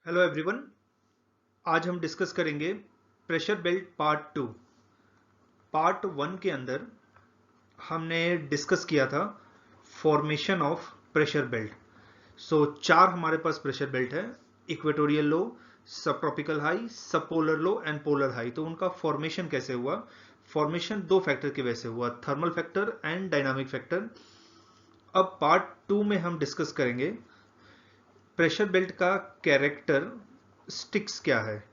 Hello everyone. आज हम discuss करेंगे प्रेशर बेल्ट पार्ट 2। पार्ट 1 के अंदर हमने डिस्कस किया था फॉर्मेशन ऑफ प्रेशर बेल्ट। चार हमारे पास प्रेशर बेल्ट है: इक्वेटोरियल लो, सब ट्रॉपिकल हाई, सब polar low and polar high. तो उनका फॉर्मेशन कैसे हुआ? फॉर्मेशन दो फैक्टर की वजह से हुआ, thermal factor and dynamic factor. अब पार्ट 2 में हम डिस्कस करेंगे प्रेशर बेल्ट का कैरेक्टर स्टिक्स क्या है,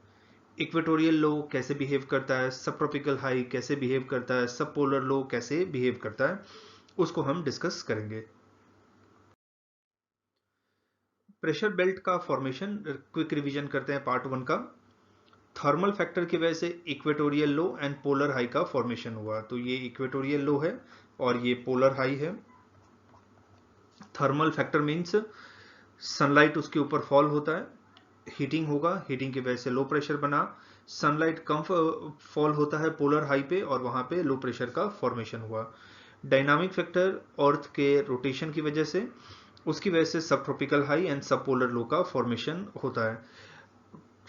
इक्वेटोरियल लो कैसे बिहेव करता है, सब ट्रॉपिकल हाई कैसे बिहेव करता है, सब पोलर लो कैसे बिहेव करता है, उसको हम डिस्कस करेंगे। प्रेशर बेल्ट का फॉर्मेशन क्विक रिवीजन करते हैं पार्ट 1 का। थर्मल फैक्टर की वजह से equatorial low and polar high का फॉर्मेशन हुआ। तो ये इक्वेटोरियल लो है और ये पोलर हाई है। थर्मल फैक्टर मीन्स सनलाइट उसके ऊपर फॉल होता है, हीटिंग होगा, हीटिंग की वजह से लो प्रेशर बना। सनलाइट कम फॉल होता है पोलर हाई पे और वहां पे लो प्रेशर का फॉर्मेशन हुआ। डायनामिक फैक्टर अर्थ के रोटेशन की वजह से, उसकी वजह से सब ट्रॉपिकल हाई एंड सब पोलर लो का फॉर्मेशन होता है।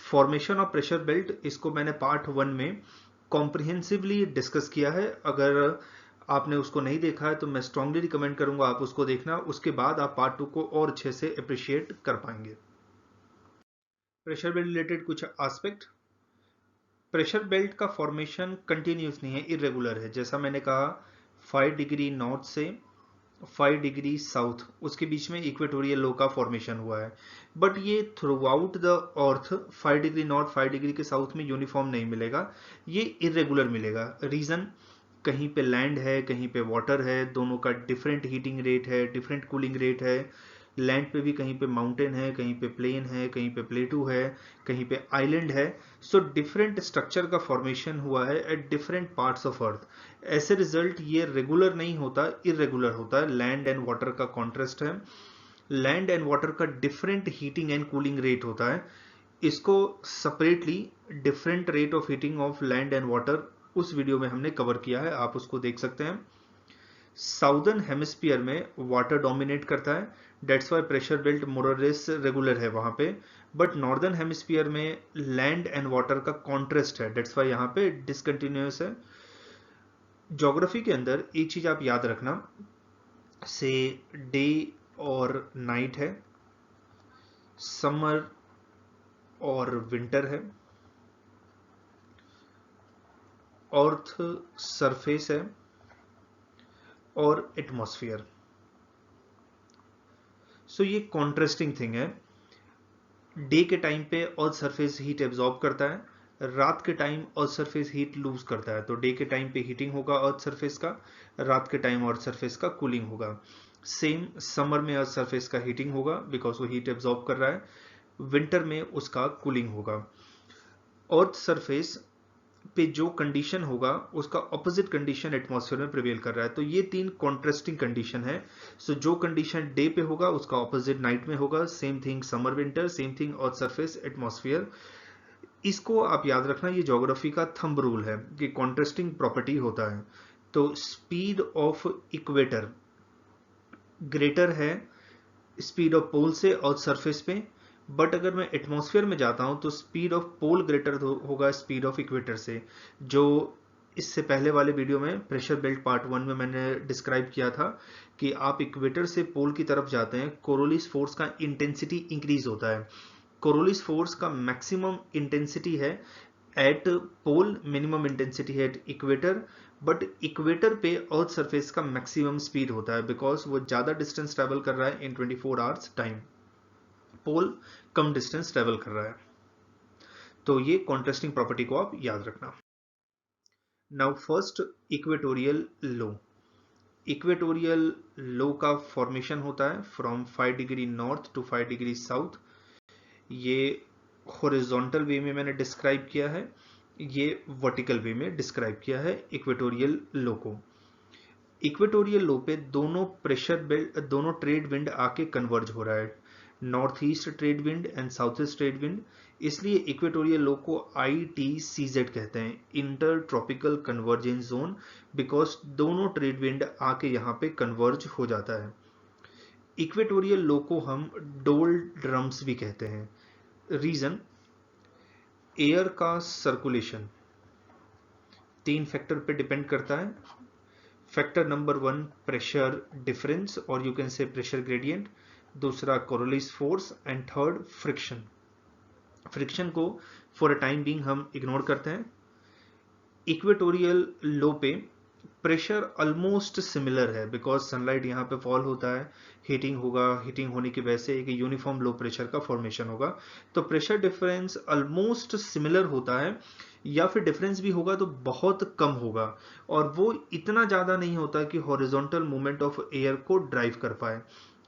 फॉर्मेशन ऑफ प्रेशर बेल्ट, इसको मैंने पार्ट 1 में कॉम्प्रिहेंसिवली डिस्कस किया है। अगर आपने उसको नहीं देखा है तो मैं स्ट्रांगली रिकमेंड करूंगा आप उसको देखना, उसके बाद आप पार्ट 2 को और अच्छे से अप्रिशिएट कर पाएंगे। प्रेशर बेल्ट रिलेटेड कुछ एस्पेक्ट। प्रेशर बेल्ट का फॉर्मेशन कंटिन्यूस नहीं है, इरेगुलर है। जैसा मैंने कहा 5 डिग्री नॉर्थ से 5 डिग्री साउथ, उसके बीच में इक्वेटोरियल लो का फॉर्मेशन हुआ है। बट ये through out the earth 5 degree north 5 degree के साउथ में यूनिफॉर्म नहीं मिलेगा, ये इरेगुलर मिलेगा। रीजन, कहीं पे लैंड है, कहीं पे वाटर है, दोनों का डिफरेंट हीटिंग रेट है, डिफरेंट कूलिंग रेट है। लैंड पे भी कहीं पे माउंटेन है, कहीं पे प्लेन है, कहीं पे प्लेटू है, कहीं पे आइलैंड है। सो डिफरेंट स्ट्रक्चर का फॉर्मेशन हुआ है at different parts of earth. ऐसे रिजल्ट ये रेगुलर नहीं होता, इरेगुलर होता है। लैंड एंड वाटर का कॉन्ट्रास्ट है, लैंड एंड वाटर का different heating and cooling rate होता है। इसको separately different rate of heating of land and water उस वीडियो में हमने कवर किया है, आप उसको देख सकते हैं। साउदर्न हेमिस्फीयर में वाटर डोमिनेट करता है, that's why pressure belt more or less regular है वहां पे। बट नॉर्दर्न हेमिस्फीयर में लैंड एंड वाटर का कॉन्ट्रास्ट है, डेट्स वाई यहाँ पे डिसकंटिन्यूस है। ज्योग्राफी के अंदर एक चीज आप याद रखना, से डे और नाइट है, समर और विंटर है, अर्थ सरफेस है और एटमॉस्फेयर। सो ये कॉन्ट्रास्टिंग थिंग है। डे के टाइम पे अर्थ सरफेस हीट एब्जॉर्ब करता है, रात के time earth surface heat lose करता है। तो डे के टाइम पे हीटिंग होगा अर्थ सरफेस का, रात के टाइम अर्थ सरफेस का कूलिंग होगा। सेम समर में अर्थ सरफेस का हीटिंग होगा बिकॉज वो हीट एब्जॉर्ब कर रहा है, विंटर में उसका कूलिंग होगा। अर्थ सरफेस पे जो कंडीशन होगा उसका ऑपोजिट कंडीशन एटमॉस्फेयर में प्रिवेल कर रहा है। तो ये तीन कॉन्ट्रास्टिंग कंडीशन है। जो कंडीशन डे पे होगा उसका ऑपोजिट नाइट में होगा। Same thing summer winter, same thing earth surface atmosphere. इसको आप याद रखना, ये ज्योग्राफी का थंब रूल है कि कॉन्ट्रास्टिंग प्रॉपर्टी होता है। तो स्पीड ऑफ इक्वेटर ग्रेटर है स्पीड ऑफ पोल से अर्थ सरफेस पे। बट अगर मैं एटमॉस्फेयर में जाता हूं तो स्पीड ऑफ पोल ग्रेटर होगा स्पीड ऑफ इक्वेटर से। जो इससे पहले वाले वीडियो में प्रेशर बेल्ट पार्ट 1 में मैंने डिस्क्राइब किया था कि आप इक्वेटर से पोल की तरफ जाते हैं, कोरोलिस फोर्स का इंटेंसिटी इंक्रीज होता है। कोरोलिस फोर्स का मैक्सिमम इंटेंसिटी है एट पोल, मिनिमम इंटेंसिटी है एट इक्वेटर। बट इक्वेटर पे अर्थ सरफेस का मैक्सिमम स्पीड होता है बिकॉज वो ज्यादा डिस्टेंस ट्रेवल कर रहा है इन 24 आवर्स टाइम, पोल कम डिस्टेंस ट्रेवल कर रहा है। तो ये कॉन्ट्रास्टिंग प्रॉपर्टी को आप याद रखना। Now first, equatorial low. Equatorial low का फॉर्मेशन होता है from 5 degree north to 5 degree south. ये हॉरिजॉन्टल वे में मैंने डिस्क्राइब किया है, ये वर्टिकल वे में डिस्क्राइब किया है इक्वेटोरियल लो को। इक्वेटोरियल लो पे दोनों प्रेशर बेल्ट, दोनों ट्रेड विंड आके कन्वर्ज हो रहा है, north east trade wind and south east trade wind. इसलिए इक्वेटोरियल लो को ITCZ कहते हैं, inter tropical convergence zone, because दोनों ट्रेड विंड आके यहाँ पे कन्वर्ज हो जाता है। इक्वेटोरियल लो को हम डोल ड्रम्स भी कहते हैं। रीजन, एयर का सर्कुलेशन 3 फैक्टर पे डिपेंड करता है। फैक्टर नंबर 1 प्रेशर डिफरेंस और you can say pressure gradient, दूसरा Coriolis force and third friction. Friction को फॉर अ टाइम बीइंग हम इग्नोर करते हैं। इक्वेटोरियल लो पे प्रेशर ऑलमोस्ट सिमिलर है बिकॉज सनलाइट यहाँ पे फॉल होता है, हीटिंग होगा, हीटिंग होने की वजह से एक यूनिफॉर्म लो प्रेशर का फॉर्मेशन होगा। तो प्रेशर डिफरेंस ऑलमोस्ट सिमिलर होता है, या फिर डिफरेंस भी होगा तो बहुत कम होगा, और वो इतना ज़्यादा नहीं होता कि हॉरिजॉन्टल मूवमेंट ऑफ एयर को ड्राइव कर पाए।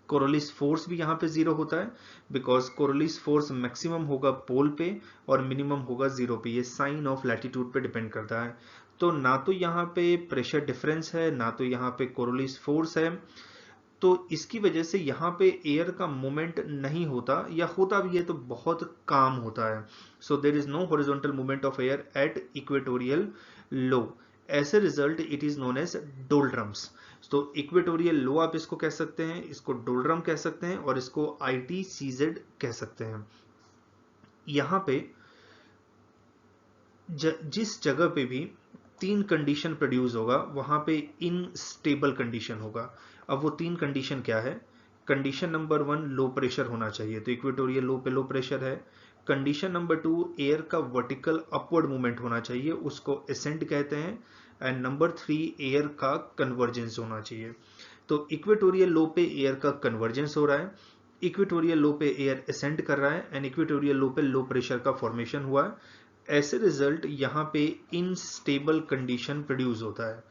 कोरोलिस फोर्स भी यहाँ पे जीरो होता है बिकॉज कोरोलिस फोर्स मैक्सिमम होगा पोल पे और मिनिमम होगा जीरो पे। ये साइन ऑफ लैटिट्यूड पे डिपेंड करता है। तो ना तो यहाँ पे प्रेशर डिफरेंस है, ना तो यहाँ पे कोरोलिस फोर्स है, तो इसकी वजह से यहाँ पे एयर का मूवमेंट नहीं होता, या होता भी है तो बहुत काम होता है। So there is no horizontal movement of air at equatorial low. As a result it is known as doldrums. तो इक्वेटोरियल लो आप इसको कह सकते हैं, इसको डोल्ड्रम कह सकते हैं, और इसको ITCZ कह सकते हैं। यहाँ पे जिस जगह पे भी 3 कंडीशन प्रोड्यूस होगा वहां पे इनस्टेबल कंडीशन होगा। अब वो 3 कंडीशन क्या है? कंडीशन नंबर 1 लो प्रेशर होना चाहिए, तो इक्वेटोरियल लो पे लो प्रेशर है। कंडीशन नंबर 2 एयर का वर्टिकल अपवर्ड मूवमेंट होना चाहिए, उसको एसेंड कहते हैं। एंड नंबर 3 एयर का कन्वर्जेंस होना चाहिए। तो इक्वेटोरियल लो पे एयर का कन्वर्जेंस हो रहा है, इक्वेटोरियल लो पे एयर एसेंड कर रहा है, एंड इक्वेटोरियल लो पे लो प्रेशर का फॉर्मेशन हुआ है। ऐसे रिजल्ट यहाँ पे इनस्टेबल कंडीशन प्रोड्यूस होता है।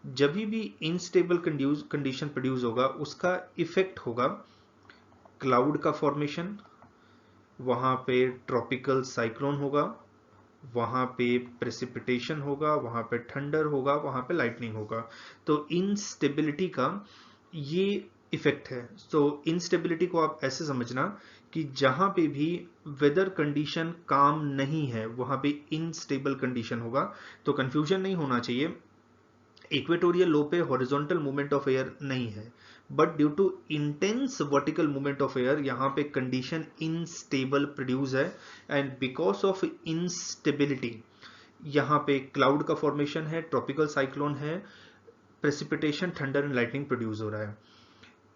जब भी इनस्टेबल कंडीशन प्रोड्यूस होगा उसका इफेक्ट होगा क्लाउड का फॉर्मेशन, वहां पे ट्रॉपिकल साइक्लोन होगा, वहां पे प्रेसिपिटेशन होगा, वहां पे थंडर होगा, वहां पे लाइटनिंग होगा। तो इनस्टेबिलिटी का ये इफेक्ट है। तो इनस्टेबिलिटी को आप ऐसे समझना कि जहां पे भी वेदर कंडीशन काम नहीं है वहां पे इनस्टेबल कंडीशन होगा। तो कंफ्यूजन नहीं होना चाहिए, इक्वेटोरियल लो पे हॉरिजॉन्टल मूवमेंट ऑफ एयर नहीं है, but due to intense vertical movement of air यहाँ पे कंडीशन इनस्टेबल प्रोड्यूस है। एंड बिकॉज ऑफ इनस्टेबिलिटी यहाँ पे क्लाउड का फॉर्मेशन है, ट्रॉपिकल साइक्लोन है, precipitation, thunder and lightning produce हो रहा है।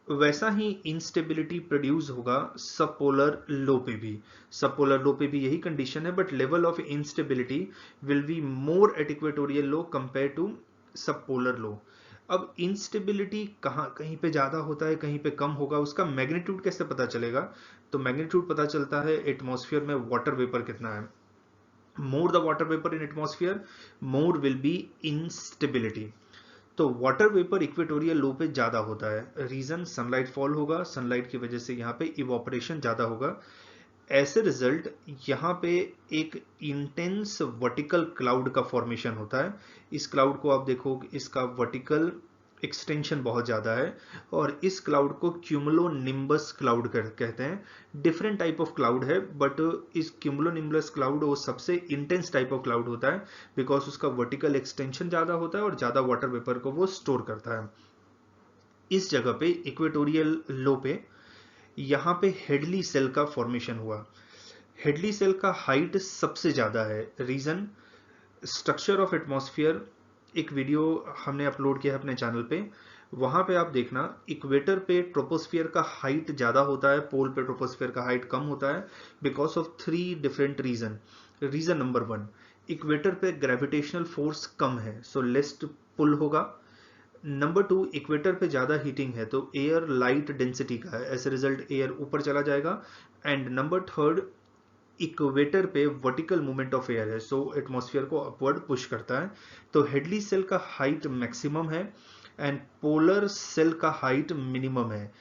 वैसा ही इंस्टेबिलिटी प्रोड्यूस होगा सबपोलर लो पे भी। सबपोलर लो पे भी यही कंडीशन है, but level of instability will be more at equatorial low compare to subpolar low. अब इंस्टेबिलिटी कहीं पे ज्यादा होता है, कहीं पे कम होगा, उसका मैग्नीट्यूड कैसे पता चलेगा? तो मैग्नीट्यूड पता चलता है एटमॉस्फेयर में वाटर वेपर कितना है। More the water vapour in atmosphere, more will be instability. तो वाटर वेपर इक्वेटोरियल लो पे ज्यादा होता है। रीजन, सनलाइट फॉल होगा, सनलाइट की वजह से यहाँ पे इवोपरेशन ज्यादा होगा। ऐसे रिजल्ट यहाँ पे एक इंटेंस वर्टिकल क्लाउड का फॉर्मेशन होता है। इस क्लाउड को आप देखो, इसका वर्टिकल एक्सटेंशन बहुत ज्यादा है, और इस क्लाउड को क्यूमुलोनिम्बस क्लाउड कहते हैं। डिफरेंट टाइप ऑफ क्लाउड है, बट इस क्यूमुलोनिम्बस क्लाउड वो सबसे इंटेंस टाइप ऑफ क्लाउड होता है बिकॉज उसका वर्टिकल एक्सटेंशन ज्यादा होता है और ज्यादा वाटर वेपर को वो स्टोर करता है। इस जगह पे इक्वेटोरियल लो पे यहाँ पे हेडली सेल का फॉर्मेशन हुआ। हेडली सेल का हाइट सबसे ज्यादा है। रीजन, स्ट्रक्चर ऑफ एटमॉस्फेयर, एक वीडियो हमने अपलोड किया है अपने चैनल पे, वहां पे आप देखना इक्वेटर पे ट्रोपोस्फियर का हाइट ज्यादा होता है, पोल पे ट्रोपोस्फियर का हाइट कम होता है because of 3 different region. Region number 1, equator पे ग्रेविटेशनल फोर्स कम है, सो लेस पुल होगा। नंबर 2, इक्वेटर पे ज्यादा हीटिंग है तो एयर लाइट डेंसिटी का है, एज ए रिजल्ट एयर ऊपर चला जाएगा। एंड नंबर 3, इक्वेटर पे वर्टिकल मूवमेंट ऑफ एयर है, सो एटमॉस्फेयर को अपवर्ड पुश करता है। तो हेडली सेल का हाइट मैक्सिमम है एंड पोलर सेल का हाइट मिनिमम है।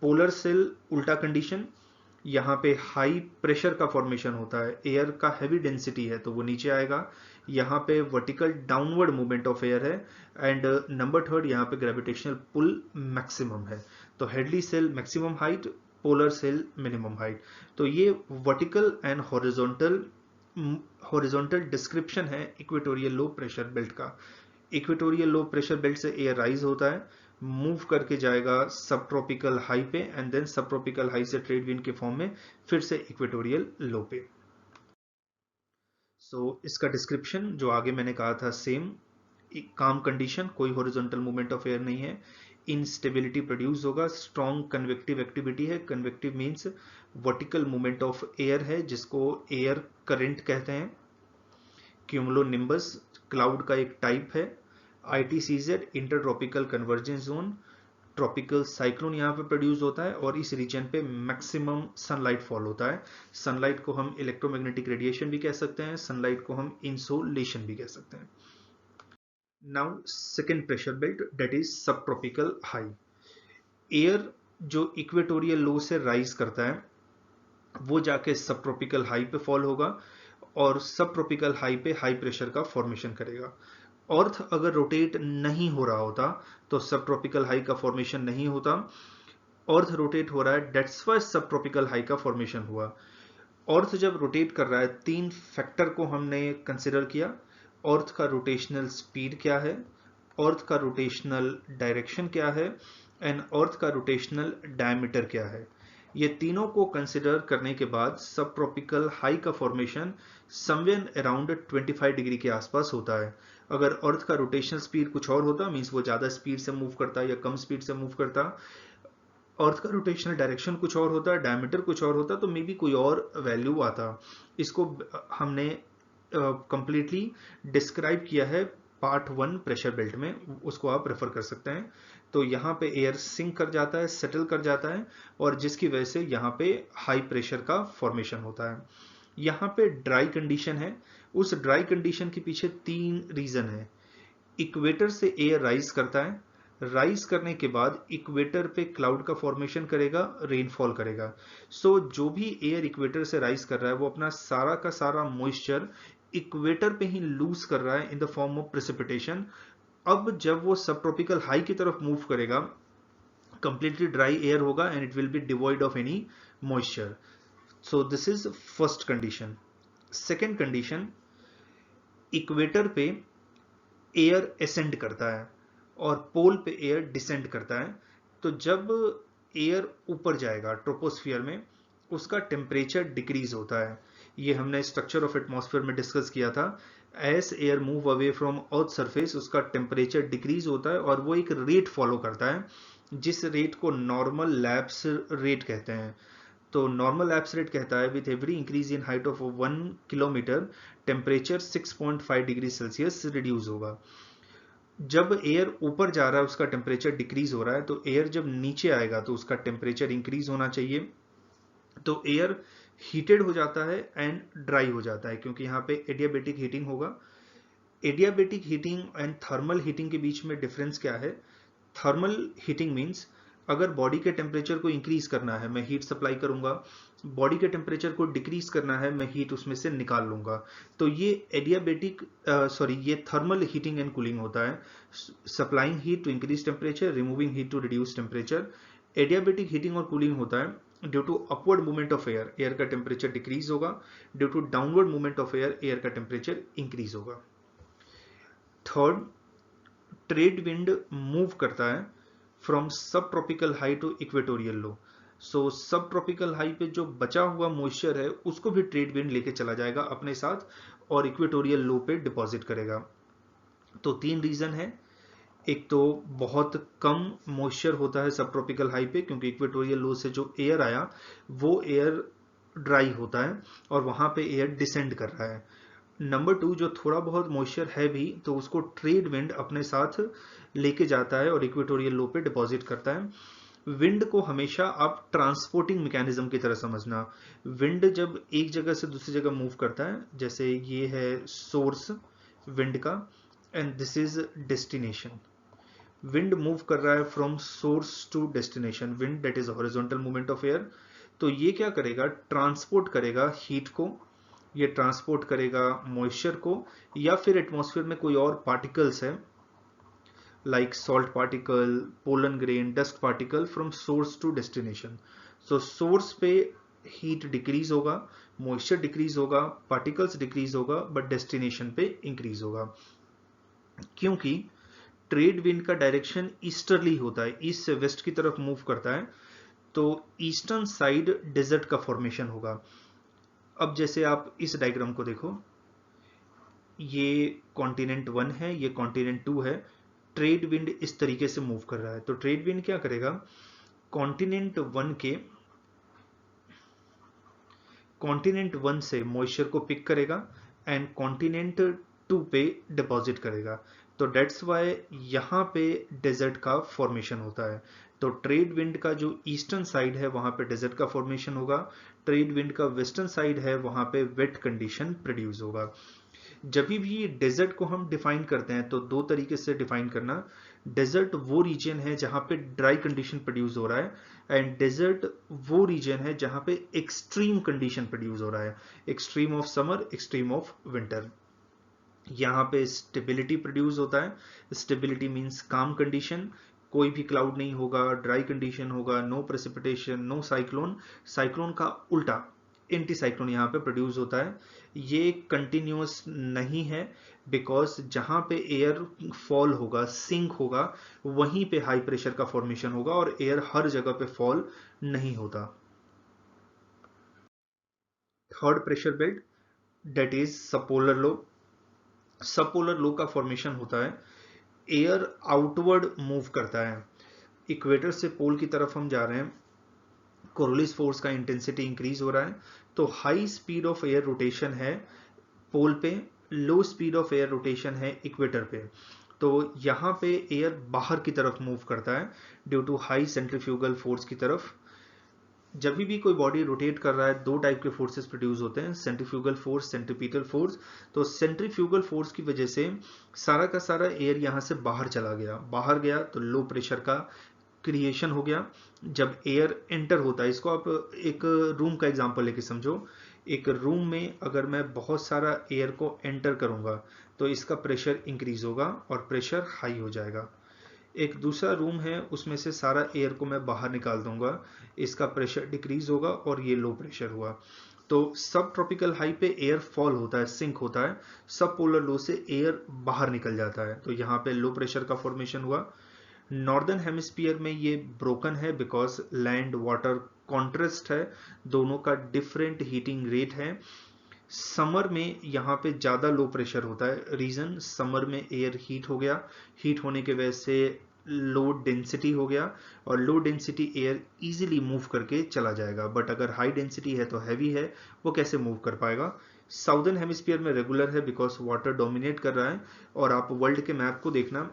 पोलर सेल उल्टा कंडीशन, यहाँ पे हाई प्रेशर का फॉर्मेशन होता है, एयर का हैवी डेंसिटी है तो वो नीचे आएगा। यहाँ पे vertical downward movement of air है। एंड नंबर 3, यहाँ पे ग्रेविटेशनल पुल मैक्सिमम है। तो Hadley cell maximum height, polar cell minimum height. तो ये वर्टिकल एंड हॉरिजॉन्टल डिस्क्रिप्शन है इक्वेटोरियल लो प्रेशर बेल्ट का। इक्वेटोरियल लो प्रेशर बेल्ट से एयर राइज होता है, मूव करके जाएगा सब ट्रॉपिकल हाई पे एंड देन सब ट्रॉपिकल हाई से ट्रेड विंड के फॉर्म में फिर से इक्वेटोरियल लो पे। सो इसका डिस्क्रिप्शन जो आगे मैंने कहा था सेम, काम कंडीशन, कोई हॉरिजॉन्टल मूवमेंट ऑफ एयर नहीं है, इंस्टेबिलिटी प्रोड्यूस होगा, स्ट्रॉन्ग कन्वेक्टिव एक्टिविटी है, convective means vertical movement of air है जिसको एयर करंट कहते हैं, क्यूमुलोनिम्बस क्लाउड का एक टाइप है, ITCZ inter tropical convergence zone, tropical cyclone यहाँ पे प्रोड्यूस होता है और इस रीजन पे मैक्सिमम सनलाइट फॉल होता है। सनलाइट को हम इलेक्ट्रोमैग्नेटिक रेडिएशन भी कह सकते हैं, सनलाइट को हम इंसोलेशन भी कह सकते हैं। Now second pressure belt that is सब ट्रॉपिकल हाई। एयर जो इक्वेटोरियल लो से राइज करता है वो जाके सब ट्रॉपिकल हाई पे फॉल होगा और सब ट्रॉपिकल हाई पे हाई प्रेशर का फॉर्मेशन करेगा। अर्थ अगर रोटेट नहीं हो रहा होता तो सब ट्रॉपिकल हाई का फॉर्मेशन नहीं होता, अर्थ रोटेट हो रहा है, दैट्स व्हाई सब ट्रॉपिकल हाई का फॉर्मेशन हुआ। अर्थ जब रोटेट कर रहा है, तीन फैक्टर को हमने कंसिडर किया, अर्थ का रोटेशनल स्पीड क्या है, अर्थ का रोटेशनल डायरेक्शन क्या है एंड अर्थ का रोटेशनल डायमीटर क्या है। ये तीनों को कंसिडर करने के बाद सब ट्रॉपिकल हाई का फॉर्मेशन समवेयर अराउंड 25 डिग्री के आसपास होता है। अगर अर्थ का रोटेशनल स्पीड कुछ और होता, मींस वो ज्यादा स्पीड से मूव करता या कम स्पीड से मूव करता, अर्थ का रोटेशनल डायरेक्शन कुछ और होता, डायमीटर कुछ और होता, तो मे बी कोई और वैल्यू आता। इसको हमने कंप्लीटली डिस्क्राइब किया है पार्ट 1 प्रेशर बेल्ट में, उसको आप रेफर कर सकते हैं। तो यहाँ पे एयर सिंक कर जाता है, सेटल कर जाता है और जिसकी वजह से यहाँ पे हाई प्रेशर का फॉर्मेशन होता है। यहाँ पे ड्राई कंडीशन है, उस ड्राई कंडीशन के पीछे 3 रीजन है। इक्वेटर से एयर राइज करता है, राइज करने के बाद इक्वेटर पे क्लाउड का फॉर्मेशन करेगा, रेनफॉल करेगा। सो जो भी एयर इक्वेटर से राइज कर रहा है वो अपना सारा का सारा मॉइस्चर इक्वेटर पे ही लूज कर रहा है in the form of precipitation. अब जब वो सब ट्रॉपिकल हाई की तरफ मूव करेगा, कंप्लीटली ड्राई एयर होगा and it will be devoid of any moisture. So this is first condition. Second condition, equator पे एयर असेंड करता है और पोल पे एयर डिसेंड करता है। तो जब एयर ऊपर जाएगा ट्रोपोस्फियर में, उसका टेम्परेचर डिक्रीज होता है। ये हमने स्ट्रक्चर ऑफ एटमॉस्फेयर में डिस्कस किया था। As air move away from earth surface उसका टेम्परेचर डिक्रीज होता है और वो एक रेट फॉलो करता है जिस रेट को नॉर्मल लैप्स रेट कहते हैं। तो नॉर्मल लैप्स रेट कहता है with every increase in height of 1 kilometre temperature 6.5 degree Celsius reduce होगा। जब एयर ऊपर जा रहा है उसका टेम्परेचर डिक्रीज हो रहा है, तो एयर जब नीचे आएगा तो उसका टेम्परेचर इंक्रीज होना चाहिए। तो एयर हीटेड हो जाता है एंड ड्राई हो जाता है क्योंकि यहाँ पे एडियाबेटिक हीटिंग होगा। Adiabatic heating and thermal heating के बीच में डिफरेंस क्या है? थर्मल हीटिंग मीन्स अगर बॉडी के टेम्परेचर को इंक्रीज करना है मैं हीट सप्लाई करूंगा, बॉडी के टेम्परेचर को डिक्रीज करना है मैं हीट उसमें से निकाल लूंगा। तो ये एडियाबेटिक ये थर्मल हीटिंग एंड कूलिंग होता है, supplying heat to increase temperature, removing heat to reduce temperature. Adiabatic heating और कूलिंग होता है due to upward movement of air, air का टेम्परेचर डिक्रीज होगा, due to downward movement of air, air का temperature increase होगा। Third, trade wind move करता है from sub tropical high to equatorial low. So sub tropical high पे जो बचा हुआ मॉइस्चर है उसको भी ट्रेड विंड लेके चला जाएगा अपने साथ और इक्वेटोरियल लो पे डिपॉजिट करेगा। तो 3 रीजन है। एक तो बहुत कम मॉइस्चर होता है सब ट्रॉपिकल हाई पे क्योंकि इक्वेटोरियल लो से जो एयर आया वो एयर ड्राई होता है और वहां पे एयर डिसेंड कर रहा है। नंबर 2, जो थोड़ा बहुत मॉइस्चर है भी तो उसको ट्रेड विंड अपने साथ लेके जाता है और इक्वेटोरियल लो पे डिपॉजिट करता है। विंड को हमेशा आप ट्रांसपोर्टिंग मैकेनिज्म की तरह समझना। विंड जब एक जगह से दूसरी जगह मूव करता है, जैसे ये है सोर्स विंड का and this is destination. Wind move कर रहा है from source to destination, wind that is horizontal movement of air. तो ये क्या करेगा? ट्रांसपोर्ट करेगा हीट को, ये ट्रांसपोर्ट करेगा मॉइस्चर को, या फिर एटमॉस्फेयर में कोई और पार्टिकल्स है like salt particle, pollen grain, dust particle from source to destination. So source पे हीट डिक्रीज होगा, मॉइस्चर डिक्रीज होगा, पार्टिकल्स डिक्रीज होगा, बट डेस्टिनेशन पे इंक्रीज होगा क्योंकि ट्रेड विंड का डायरेक्शन ईस्टर्ली होता है, ईस्ट से वेस्ट की तरफ मूव करता है, तो ईस्टर्न साइड डेजर्ट का फॉर्मेशन होगा। अब जैसे आप इस डायग्राम को देखो, ये कॉन्टिनेंट 1 है, ये कॉन्टिनेंट 2 है, ट्रेड विंड इस तरीके से मूव कर रहा है। तो ट्रेड विंड क्या करेगा, कॉन्टिनेंट 1 से मॉइस्चर को पिक करेगा एंड कॉन्टिनेंट 2 पे डिपॉजिट करेगा। तो डेट्स वाई यहाँ पे डेजर्ट का फॉर्मेशन होता है। तो ट्रेड विंड का जो ईस्टर्न साइड है वहां पे डेजर्ट का फॉर्मेशन होगा, ट्रेड विंड का वेस्टर्न साइड है वहां पे वेट कंडीशन प्रोड्यूस होगा। जब भी डेजर्ट को हम डिफाइन करते हैं तो दो तरीके से डिफाइन करना, डेजर्ट वो रीजन है जहां पे ड्राई कंडीशन प्रोड्यूस हो रहा है, एंड डेजर्ट वो रीजन है जहां पे एक्सट्रीम कंडीशन प्रोड्यूस हो रहा है, extreme of summer, extreme of winter. यहाँ पे स्टेबिलिटी प्रोड्यूस होता है, स्टेबिलिटी मींस काम कंडीशन, कोई भी क्लाउड नहीं होगा, ड्राई कंडीशन होगा, no precipitation, no cyclone, cyclone का उल्टा एंटी साइक्लोन यहाँ पे प्रोड्यूस होता है। ये कंटिन्यूअस नहीं है, बिकॉज जहां पे एयर फॉल होगा, सिंक होगा, वहीं पे हाई प्रेशर का फॉर्मेशन होगा और एयर हर जगह पे फॉल नहीं होता। Third pressure belt, that is subpolar low. Subpolar low का फॉर्मेशन होता है, एयर आउटवर्ड मूव करता है, इक्वेटर से पोल की तरफ हम जा रहे हैं, कोरोलिस फोर्स का इंटेंसिटी इंक्रीज हो रहा है, तो high speed of air rotation है पोल पे, लो स्पीड ऑफ एयर रोटेशन है इक्वेटर पे। तो यहाँ पे एयर बाहर की तरफ मूव करता है due to high centrifugal force की तरफ। जब भी कोई बॉडी रोटेट कर रहा है, दो टाइप के फोर्सेस प्रोड्यूस होते हैं, सेंट्रीफ्यूगल फोर्स, सेंट्रीपिटल फोर्स। तो सेंट्रीफ्यूगल फोर्स की वजह से सारा का सारा एयर यहाँ से बाहर चला गया, बाहर गया तो लो प्रेशर का क्रिएशन हो गया। जब एयर एंटर होता है, इसको आप एक रूम का एग्जांपल लेके समझो, एक रूम में अगर मैं बहुत सारा एयर को एंटर करूंगा तो इसका प्रेशर इंक्रीज होगा और प्रेशर हाई हो जाएगा। एक दूसरा रूम है, उसमें से सारा एयर को मैं बाहर निकाल दूंगा, इसका प्रेशर डिक्रीज होगा और ये लो प्रेशर हुआ। तो सब ट्रॉपिकल हाई पे एयर फॉल होता है, सिंक होता है, सब पोलर लो से एयर बाहर निकल जाता है, तो यहाँ पे लो प्रेशर का फॉर्मेशन हुआ। नॉर्दर्न हेमिस्फीयर में ये ब्रोकन है बिकॉज लैंड वाटर कॉन्ट्रास्ट है, दोनों का डिफरेंट हीटिंग रेट है। समर में यहाँ पे ज़्यादा लो प्रेशर होता है, रीज़न समर में एयर हीट हो गया, हीट होने के वजह से लो डेंसिटी हो गया, और low density air easily move करके चला जाएगा, बट अगर हाई डेंसिटी है तो हैवी है, वो कैसे मूव कर पाएगा। साउदर्न हेमिस्फीयर में रेगुलर है बिकॉज वाटर डोमिनेट कर रहा है, और आप वर्ल्ड के मैप को देखना,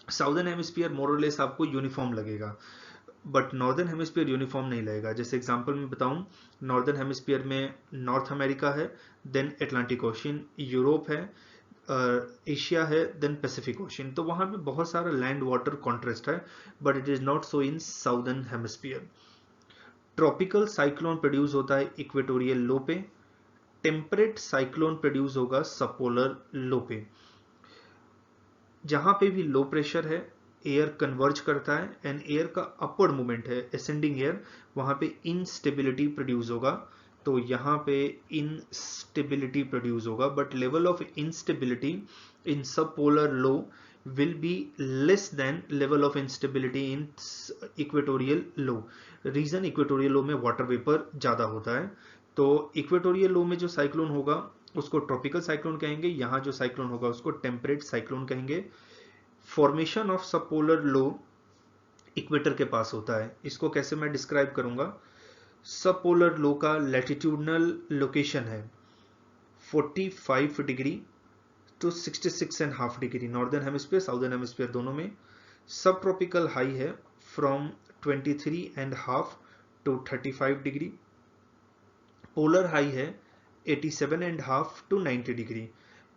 साउदर्न हेमिस्फीयर मोरलेस आपको यूनिफॉर्म लगेगा, बट नॉर्दर्न हेमिस्फीयर यूनिफॉर्म नहीं लगेगा। जैसे एग्जांपल में बताऊं, नॉर्दर्न हेमिस्फीयर में नॉर्थ अमेरिका है, देन अटलांटिक ओशन, यूरोप है, एशिया है, देन पैसिफिक ओशन। तो वहां पे बहुत सारा लैंड वाटर कॉन्ट्रास्ट है, but it is not so in southern hemisphere. Tropical cyclone produce होता है इक्वेटोरियल लो पे, टेम्परेट साइक्लोन प्रोड्यूस होगा सबपोलर लो पे। जहां पे भी लो प्रेशर है, एयर कन्वर्ज करता है एंड एयर का अपवर्ड मूवमेंट है, असेंडिंग एयर, वहां पे इनस्टेबिलिटी प्रोड्यूस होगा। तो यहाँ पे इनस्टेबिलिटी प्रोड्यूस होगा, बट लेवल ऑफ इनस्टेबिलिटी इन सब polar low will be less than level of instability in equatorial low. Region equatorial low में वाटर वेपर ज्यादा होता है, तो इक्वेटोरियल लो में जो साइक्लोन होगा उसको ट्रॉपिकल साइक्लोन कहेंगे, यहाँ जो साइक्लोन होगा उसको टेम्परेट साइक्लोन कहेंगे। फॉर्मेशन ऑफ सबपोलर लो इक्वेटर के पास होता है, इसको कैसे मैं डिस्क्राइब करूंगा। सबपोलर लो का लैटिट्यूडनल लोकेशन है 45 degree to 66.5 degree, northern hemisphere southern hemisphere दोनों में। सब ट्रॉपिकल हाई है from 23.5 to 35 degree, polar high है 87.5 टू 90 डिग्री।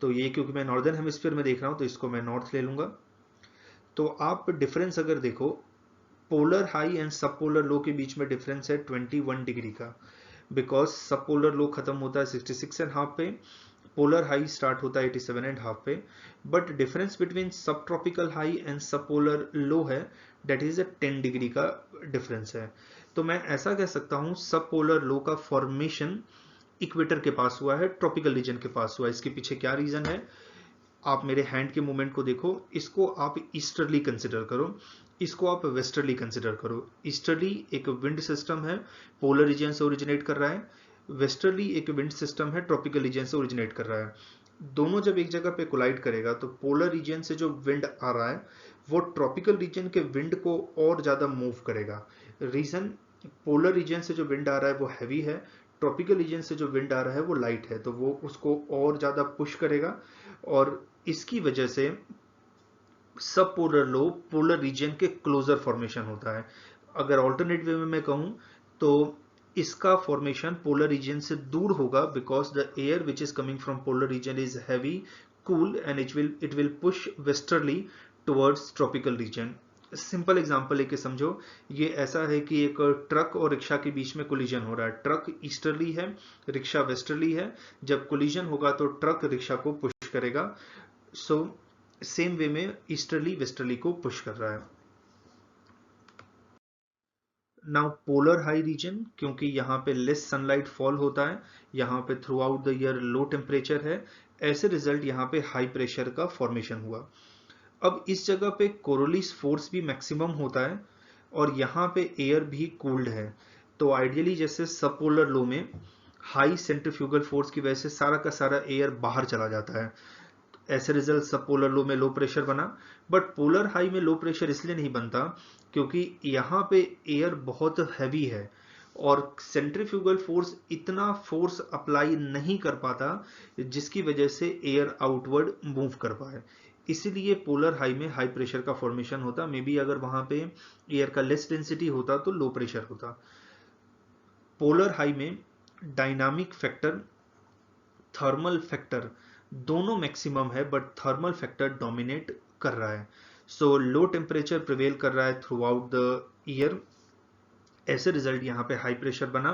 तो ये क्योंकि मैं नॉर्दर्न हेमिस्फीयर में देख रहा हूं तो इसको मैं नॉर्थ ले लूंगा। तो आप डिफरेंस अगर देखो, पोलर हाई एंड सब पोलर लो के बीच में डिफरेंस है 21 डिग्री का, बिकॉज सब पोलर लो खत्म होता है 66.5 पे, पोलर हाई स्टार्ट होता है 87.5 पे, बट डिफरेंस बिटवीन सब ट्रॉपिकल हाई एंड सब पोलर लो है, डेट इज 10 डिग्री का डिफरेंस है। तो मैं ऐसा कह सकता हूं सब पोलर लो का फॉर्मेशन इक्वेटर के पास हुआ है, ट्रॉपिकल रीजन के पास हुआ है। इसके पीछे क्या रीजन है, आप मेरे हैंड के मूवमेंट को देखो, इसको आप ईस्टर्ली कंसिडर करो, इसको आप वेस्टर्ली कंसिडर करो। ईस्टर्ली एक विंड सिस्टम है, पोलर रीजन से ओरिजिनेट कर रहा है, वेस्टर्ली एक विंड सिस्टम है, ट्रॉपिकल रीजन से ओरिजिनेट कर रहा है। दोनों जब एक जगह पे कोलाइड करेगा तो पोलर रीजन से जो विंड आ रहा है वो ट्रॉपिकल रीजन के विंड को और ज्यादा मूव करेगा। रीजन, पोलर रीजन से जो विंड आ रहा है वो हैवी है, ट्रॉपिकल रीजन से जो विंड आ रहा है वो लाइट है, तो वो उसको और ज्यादा पुश करेगा और इसकी वजह से सब पोलर लो पोलर रीजन के क्लोजर फॉर्मेशन होता है। अगर ऑल्टरनेट वे में मैं कहूं तो इसका फॉर्मेशन पोलर रीजन से दूर होगा, because the air which is coming from polar region is heavy, cool and it will push westerly towards tropical region. Simple example लेके समझो, ये ऐसा है कि एक ट्रक और रिक्शा के बीच में कोलिजन हो रहा है। ट्रक ईस्टर्ली है, रिक्शा वेस्टर्ली है। जब कोलिजन होगा तो ट्रक रिक्शा को पुश करेगा। सो सेम वे में ईस्टर्ली वेस्टर्ली को पुश कर रहा है। नाउ पोलर हाई रीजन, क्योंकि यहाँ पे लेस सनलाइट फॉल होता है, यहाँ पे through out the year low temperature है, ऐसे रिजल्ट यहाँ पे हाई प्रेशर का फॉर्मेशन हुआ। अब इस जगह पे कोरोलिस फोर्स भी मैक्सिमम होता है और यहाँ पे एयर भी कूल्ड है, तो आइडियली जैसे सब पोलर लो में हाई सेंट्रीफ्यूगल फोर्स की वजह से सारा का सारा एयर बाहर चला जाता है, ऐसे रिजल्ट सब पोलर लो में लो प्रेशर बना। बट पोलर हाई में लो प्रेशर इसलिए नहीं बनता क्योंकि यहाँ पे एयर बहुत हैवी है और सेंट्रीफ्यूगल फोर्स इतना फोर्स अप्लाई नहीं कर पाता जिसकी वजह से एयर आउटवर्ड मूव कर पाए, इसीलिए पोलर हाई में हाई प्रेशर का फॉर्मेशन होता। मे बी अगर वहां पे एयर का लेस डेंसिटी होता तो लो प्रेशर होता। पोलर हाई में डायनामिक फैक्टर, थर्मल फैक्टर दोनों मैक्सिमम है, बट थर्मल फैक्टर डोमिनेट कर रहा है। सो लो टेम्परेचर प्रिवेल कर रहा है थ्रू आउट द ईयर, ऐसे रिजल्ट यहाँ पे हाई प्रेशर बना।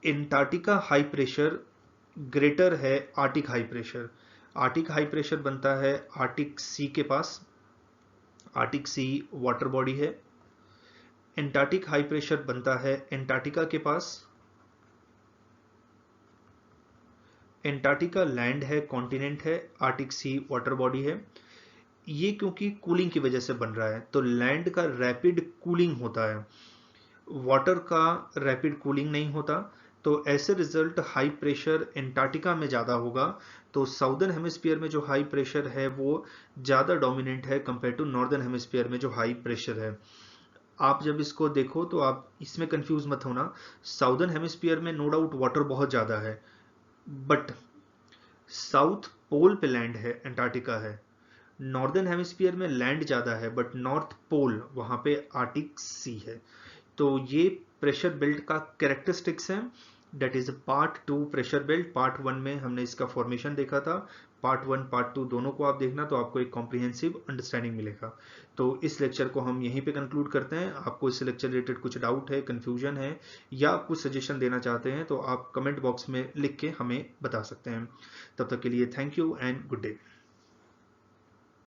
एंटार्क्टिका हाई प्रेशर ग्रेटर है Arctic high pressure. Arctic high pressure बनता है आर्टिक सी के पास, आर्टिक सी वाटर बॉडी है। एंटार्क्टिक हाई प्रेशर बनता है एंटार्क्टिका के पास, एंटार्क्टिका लैंड है, कॉन्टिनेंट है, आर्टिक सी वाटर बॉडी है। ये क्योंकि कूलिंग की वजह से बन रहा है तो लैंड का रैपिड कूलिंग होता है, वाटर का रैपिड कूलिंग नहीं होता, तो ऐसे रिजल्ट हाई प्रेशर एंटार्क्टिका में ज़्यादा होगा। तो साउदर्न हेमिस्फीयर में जो हाई प्रेशर है वो ज़्यादा डोमिनेंट है कंपेयर टू नॉर्दर्न हेमिस्फीयर में जो हाई प्रेशर है। आप जब इसको देखो तो आप इसमें कंफ्यूज मत होना, साउदर्न हेमिस्फीयर में नो डाउट वाटर बहुत ज़्यादा है, बट साउथ पोल पे लैंड है, एंटार्क्टिका है। नॉर्दर्न हेमिस्फीयर में लैंड ज़्यादा है बट नॉर्थ पोल वहाँ पे आर्टिक सी है। तो ये प्रेशर बेल्ट का कैरेक्टरिस्टिक्स है। That is part 2 pressure belt. Part 1 में हमने इसका फॉर्मेशन देखा था, पार्ट 1 पार्ट 2 दोनों को आप देखना तो आपको एक कॉम्प्रिहेंसिव अंडरस्टैंडिंग मिलेगा। तो इस लेक्चर को हम यहीं पे कंक्लूड करते हैं। आपको इस लेक्चर रिलेटेड कुछ डाउट है, कंफ्यूजन है या आप कुछ सजेशन देना चाहते हैं तो आप कमेंट बॉक्स में लिख के हमें बता सकते हैं। तब तक के लिए thank you and good day.